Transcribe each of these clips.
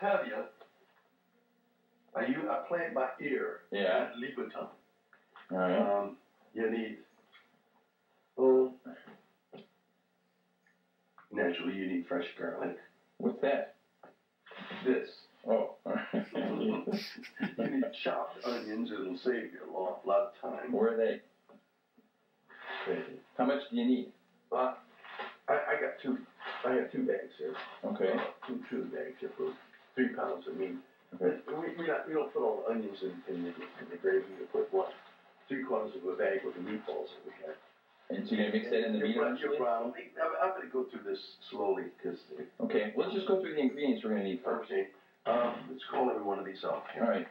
tell you. I play it by ear. Yeah. Libitum. All right. You need. Naturally, you need fresh garlic. What's that? This. Oh. You need chopped onions. It'll save you a lot of time. Where are they? Crazy. How much do you need? I got two. I have 2 bags here. Okay. Two bags here for 3 pounds of meat. Okay. We don't put all the onions in the gravy. We put 3/4 of a bag with the meatballs that we have. And so you're gonna mix that in the meat eventually? I'm going to go through this slowly because. Okay. Let's just go through the ingredients we're gonna need first. Okay. Let's call every one of these off. All right.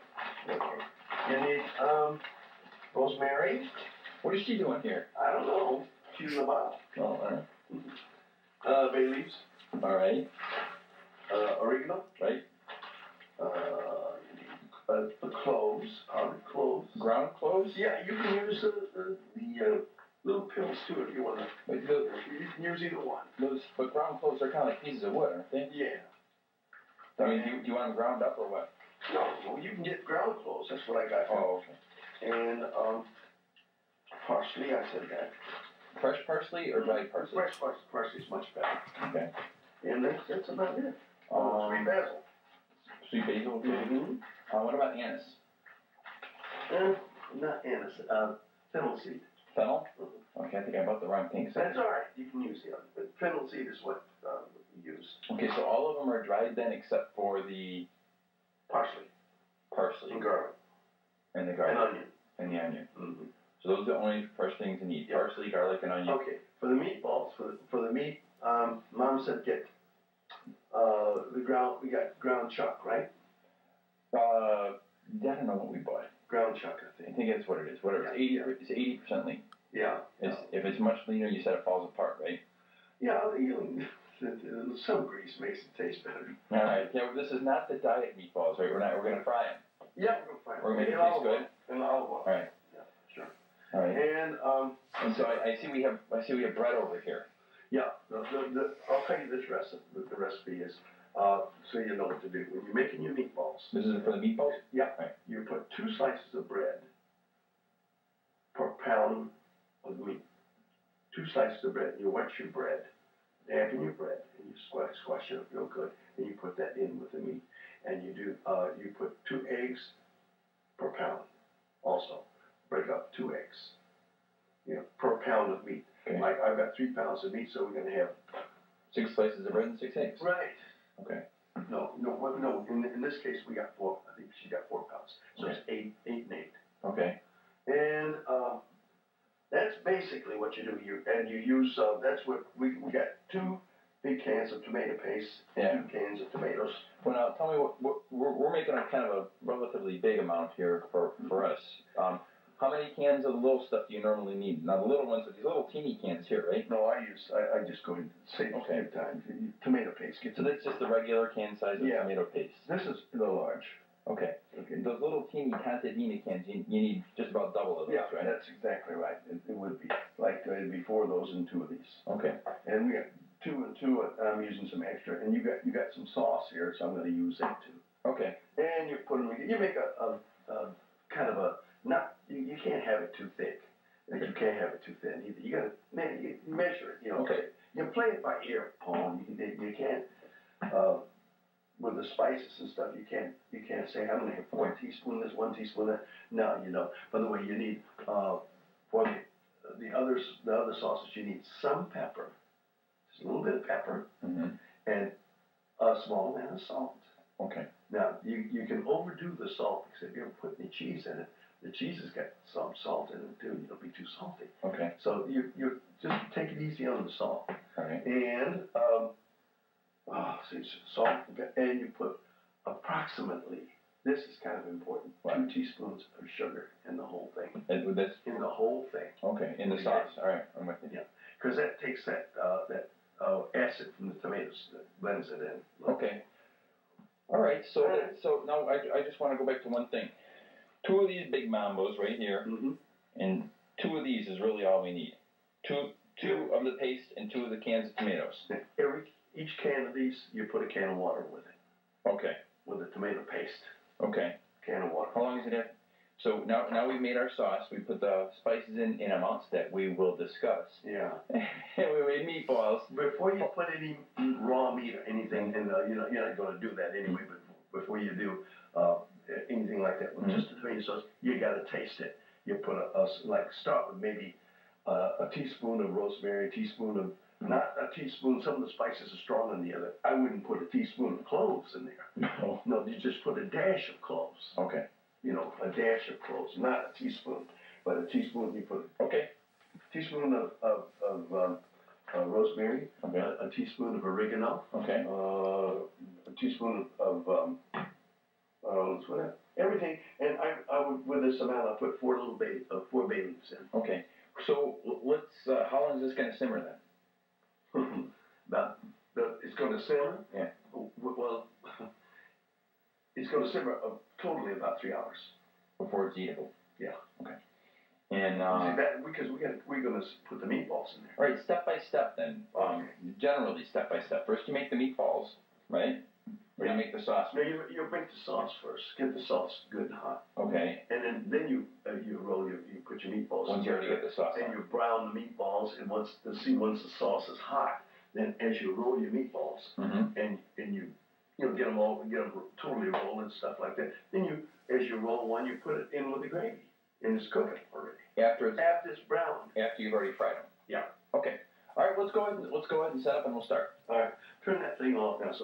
Okay. You need rosemary. What is she doing here? I don't know. She's in the bottle. Oh, all right. Bay leaves. All right. Oregano. Right. You need the cloves. Powdered cloves. Ground cloves? Yeah, you can use the little pills too if you want to. Wait, You can use either one. but ground cloves are kind of like pieces of wood, aren't they? Yeah. I mean, do you want them ground up or what? No, well, you can get ground cloves. That's what I got. Oh, okay. And parsley, I said that. Fresh parsley or dried parsley? Fresh parsley is much better. Okay. And that's about it. Sweet basil. Sweet basil, okay. Mm-hmm. What about anise? Not anise. Fennel seed. Fennel? Mm-hmm. Okay, I think I bought the wrong thing. That's all right. You can use the other. But fennel seed is what we use. Okay, so all of them are dried then except for the Parsley. And garlic. And the garlic. And onion. And the onion. Mm-hmm. So those are the only first things you need. Yep. Parsley, garlic, and onion. Okay. For the meatballs, for the meat, Mom said get the ground. We got ground chuck, right? I don't know what we bought. Ground chuck, I I think. think that's what it is. Whatever. Yeah. It's 80% lean. Yeah. If it's much leaner, you said it falls apart, right? Yeah. Some grease makes it taste better. All right. Yeah. This is not the diet meatballs, right? We're gonna fry them. Yeah, we're gonna fry them. We're gonna make it taste good. In olive oil. All right. Yeah, sure. All right. And so I see we have bread over here. Yeah. I'll tell you this recipe. The recipe is so you know what to do when you're making your meatballs. This is for the meatballs. Yeah. Right. You put 2 slices of bread per pound of meat. 2 slices of bread. You wet your bread, dampen your bread, and you squash it up real good. And you put that in with the meat. And you put 2 eggs per pound. Also, break up 2 eggs. Per pound of meat. Okay. Like I've got 3 pounds of meat, so we're gonna have 6 slices of bread and 6 eggs. right. Okay. No. In this case, we got 4. I think she got 4 pounds. So Okay. it's 8 and 8. Okay. And that's basically what you do. You use that's what we got 2 big cans of tomato paste, Yeah. 2 cans of tomatoes. Well, now tell me what we're making a kind of a relatively big amount here for us. How many cans of the little stuff do you normally need? Now the little ones are these little teeny cans here, right? No, I just go ahead and save time. Tomato paste. So that's just the regular can size of tomato paste. This is the large. Okay. Okay. Those little teeny contadina cans, you need just about double of those, right? That's exactly right. It would be like it'd be 4 of those and 2 of these. Okay. And we got 2 and 2. I'm using some extra, and you got some sauce here, so I'm going to use that too. Okay. And you make a kind of a not you can't have it too thick, and you can't have it too thin either. You got to measure it. Okay. You play it by ear, Paul. You can't. With the spices and stuff, you can't say I'm going to have 4 teaspoons this, 1 teaspoon that. No, you don't. By the way, you need for the other sauces, you need some pepper, just a little bit of pepper, and a small amount of salt. Okay. Now you can overdo the salt because if you ever put any cheese in it, the cheese has got some salt in it too. It'll be too salty. Okay. So you just take it easy on the salt. All right. And salt, and you put approximately. This is kind of important. What? 2 teaspoons of sugar in the whole thing. And that's In the whole thing. okay. In the sauce. All right. I'm with you. Yeah. Because that takes that acid from the tomatoes that blends it in. Okay. All right. So now I just want to go back to one thing. 2 of these big mambos right here, and 2 of these is really all we need. Two of the paste and 2 of the cans of tomatoes. Each can of these, you put a can of water with it. Okay. with the tomato paste. Okay. Can of water. How long is it? So now we've made our sauce. We put the spices in amounts that we will discuss. Yeah. And we made meatballs. Before you put any raw meat or anything, and you're not going to do that anyway. But before you do anything like that, with just the tomato sauce, you got to taste it. You put start with maybe a teaspoon of rosemary, a teaspoon of not a teaspoon. Some of the spices are stronger than the other. I wouldn't put a teaspoon of cloves in there. No, you just put a dash of cloves. Okay. You know, a dash of cloves, not a teaspoon, but a teaspoon. You put a teaspoon of rosemary, okay. a teaspoon of oregano, okay. A teaspoon of everything. And I would, with this amount, I put 4 bay leaves in. Okay. So let's. How long is this going to simmer then? It's going to simmer. Yeah. Well, it's going to simmer totally about 3 hours before it's eatable. Yeah. Okay. And because we're going to put the meatballs in there. All right, step by step then. Generally, step by step. First, you make the meatballs, right? Or you make the sauce. No, you make the sauce first. Get the sauce good and hot. Okay. And then you put your meatballs. Once you already get the sauce. And you brown the meatballs, and once the sauce is hot, then as you roll your meatballs, and you get them totally rolled and stuff like that. Then as you roll one, you put it in with the gravy, and it's cooking already. After it's brown. After you've already fried them. Yeah. Okay. All right. Let's go ahead and set up, and we'll start. All right. Turn that thing off now. So